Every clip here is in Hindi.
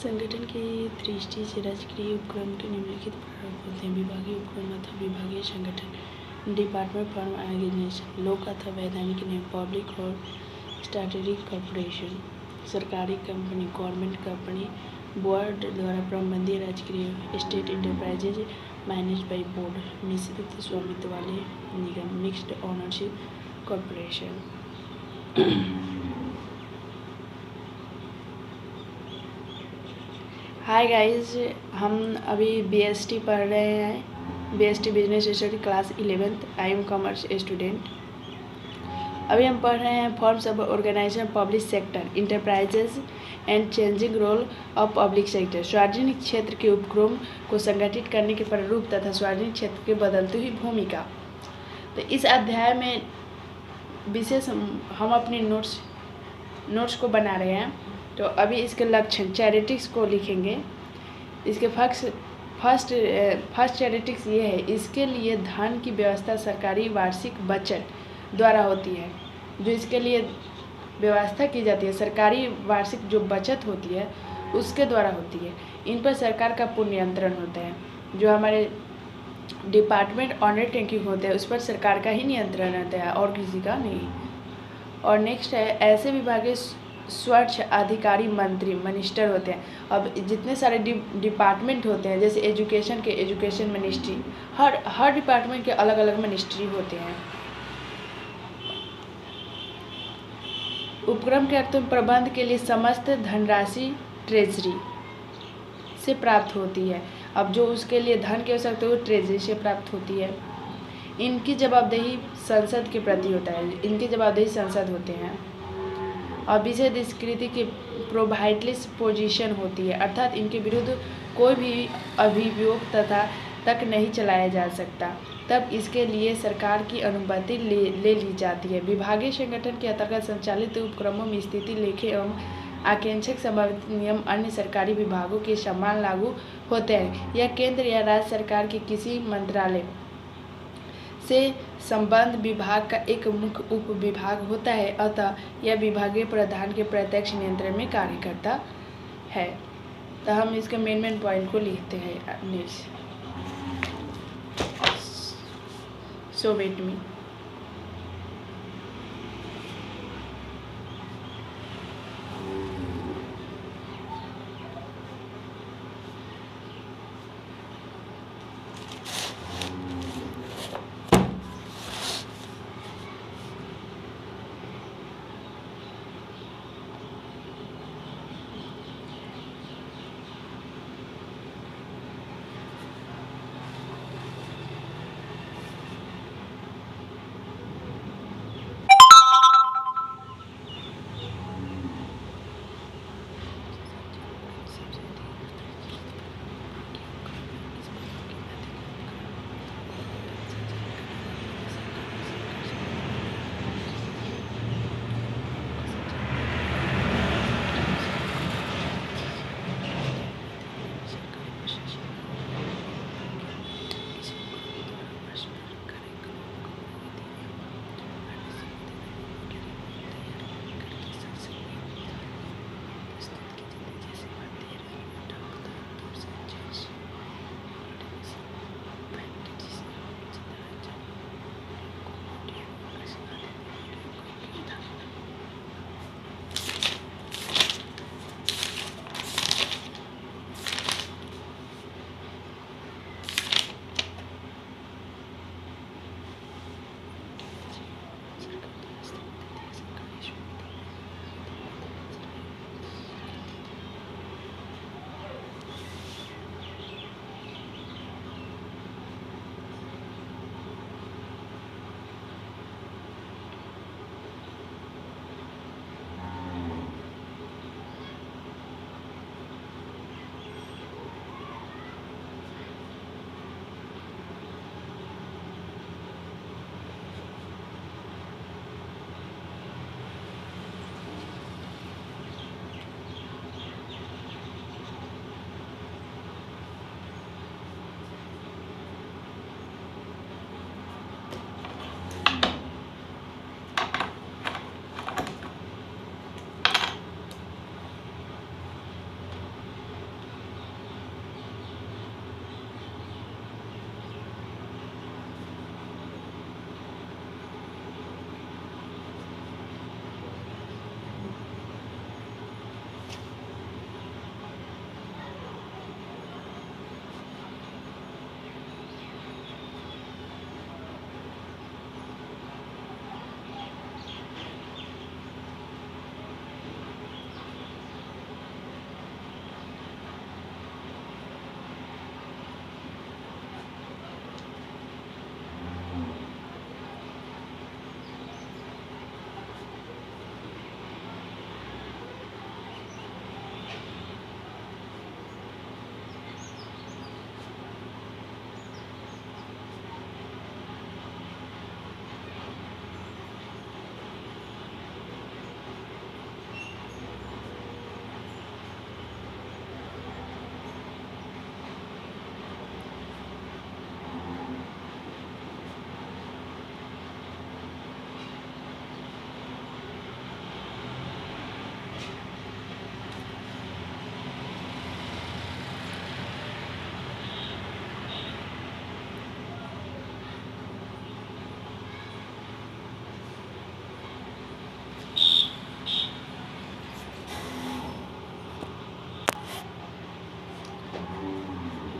संगठन की दृष्टि से राजकीय उपक्रम के निम्नलिखित प्रारूप होते हैं। विभागीय उपक्रम अथवा विभागीय संगठन, डिपार्टमेंट, फर्म, ऑर्गेनाइजेशन, लोक अथवा वैधानिक नियम, पब्लिक और स्ट्रैटेजिक कॉर्पोरेशन, सरकारी कंपनी, गवर्नमेंट कंपनी, बोर्ड द्वारा प्रबंधित राजकीय state enterprises manage by board, मिश्रित स्वामित्व वाले निगम, mixed ownership corporation. Hi guys, हम अभी BST पढ़ रहे हैं, BST business study class 11th। I am commerce student. अभी हम पढ़ रहे हैं forms of organisation public sector enterprises and changing role of public sector. सार्वजनिक क्षेत्र के उपक्रम को संगठित करने के प्रारूप तथा सार्वजनिक क्षेत्र की बदलती हुई भूमिका। तो इस अध्याय में विशेष हम अपनी नोट्स को बना रहे हैं। तो अभी इसके लक्षण चैरिटिक्स को लिखेंगे। इसके फर्स्ट चैरिटिक्स ये है, इसके लिए धन की व्यवस्था सरकारी वार्षिक बजट द्वारा होती है। जो इसके लिए व्यवस्था की जाती है, सरकारी वार्षिक जो बचत होती है उसके द्वारा होती है। इन पर सरकार का पूर्ण नियंत्रण होता है। जो हमारे डिपार्टमेंट अंडरटेकिंग होते हैं उस पर सरकार का ही नियंत्रण रहता है और किसी का नहीं। और नेक्स्ट है, ऐसे विभागीय स्वच्छ अधिकारी मंत्री मिनिस्टर होते हैं। अब जितने सारे डिपार्टमेंट होते हैं, जैसे एजुकेशन के एजुकेशन मिनिस्ट्री, हर डिपार्टमेंट के अलग अलग मिनिस्ट्री होते हैं। उपक्रम के अर्थ में प्रबंध के लिए समस्त धनराशि ट्रेजरी से प्राप्त होती है। अब जो उसके लिए धन की आवश्यकता है वो ट्रेजरी से प्राप्त होती है। इनकी जवाबदेही संसद के प्रति होता है, इनकी जवाबदेही संसद होते हैं। और विशेष स्वीकृति की प्रोवाइडलेस पोजीशन होती है, अर्थात इनके विरुद्ध कोई भी अभियोग तक नहीं चलाया जा सकता, तब इसके लिए सरकार की अनुमति ले ली जाती है। विभागीय संगठन के अंतर्गत संचालित उपक्रमों में स्थिति लेखे एवं आकांक्षक संभावित नियम अन्य सरकारी विभागों के समान लागू होते हैं। यह केंद्र या राज्य सरकार के किसी मंत्रालय से संबद्ध विभाग का एक मुख्य उप विभाग होता है, अतः यह विभागीय प्रधान के प्रत्यक्ष नियंत्रण में कार्य करता है। तो हम इसके मेन पॉइंट को लिखते हैं नेक्स्ट। सो वेट मी।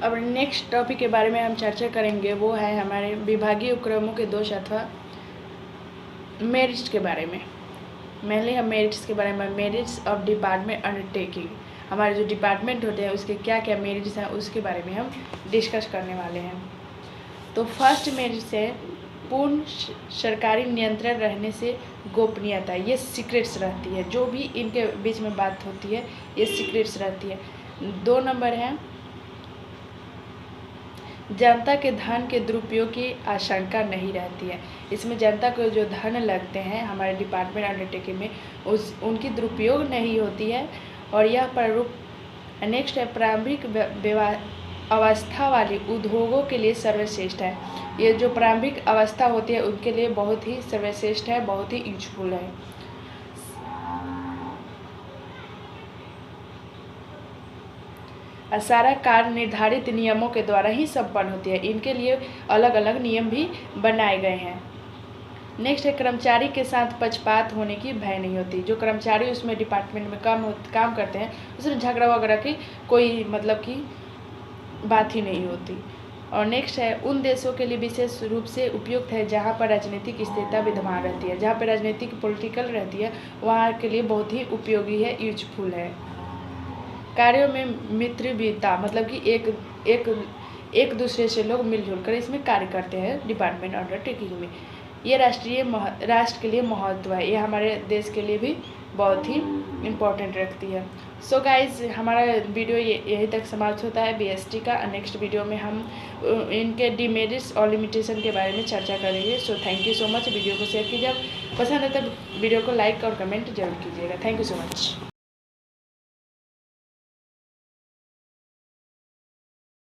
अब नेक्स्ट टॉपिक के बारे में हम चर्चा करेंगे, वो है हमारे विभागीय उपक्रमों के दोष अथवा मेरिट्स के बारे में। मेनली हम मेरिट्स के बारे में, मेरिट्स ऑफ डिपार्टमेंट अंडरटेकिंग, हमारे जो डिपार्टमेंट होते हैं उसके क्या क्या मेरिट्स हैं उसके बारे में हम डिस्कस करने वाले हैं। तो फर्स्ट मेरिट्स है पूर्ण सरकारी नियंत्रण रहने से गोपनीयता, ये सीक्रेट्स रहती है, जो भी इनके बीच में बात होती है ये सीक्रेट्स रहती है। 2 नंबर है जनता के धन के दुरुपयोग की आशंका नहीं रहती है। इसमें जनता को जो धन लगते हैं हमारे डिपार्टमेंट अंडरटेकिंग में उनकी दुरुपयोग नहीं होती है। और यह प्रारूप नेक्स्ट है प्रारंभिक अवस्था वाली उद्योगों के लिए सर्वश्रेष्ठ है। ये जो प्रारंभिक अवस्था होती है उनके लिए बहुत ही सर्वश्रेष्ठ है, बहुत ही यूजफुल है। सारा कार्य निर्धारित नियमों के द्वारा ही संपन्न होती है, इनके लिए अलग अलग नियम भी बनाए गए हैं। नेक्स्ट है कर्मचारी के साथ पक्षपात होने की भय नहीं होती। जो कर्मचारी उसमें डिपार्टमेंट में काम करते हैं उसमें झगड़ा वगैरह की कोई मतलब की बात ही नहीं होती। और नेक्स्ट है उन देशों के लिए विशेष रूप से उपयुक्त है जहाँ पर राजनीतिक स्थिरता विद्यमान रहती है। जहाँ पर राजनीतिक पॉलिटिकल रहती है वहाँ के लिए बहुत ही उपयोगी है, यूजफुल है। कार्यों में मित्रवता, मतलब कि एक दूसरे से लोग मिलजुल कर इसमें कार्य करते हैं डिपार्टमेंट अंडरटेकिंग में। ये राष्ट्र के लिए महत्व है, ये हमारे देश के लिए भी बहुत ही इम्पोर्टेंट रखती है। सो गाइज हमारा वीडियो यहीं तक समाप्त होता है बीएसटी का। नेक्स्ट वीडियो में हम इनके डिमेरिट्स और लिमिटेशन के बारे में चर्चा करेंगे। So thank you so much. Video को शेयर कीजिए, पसंद है तो वीडियो को लाइक और कमेंट जरूर कीजिएगा। Thank you so much.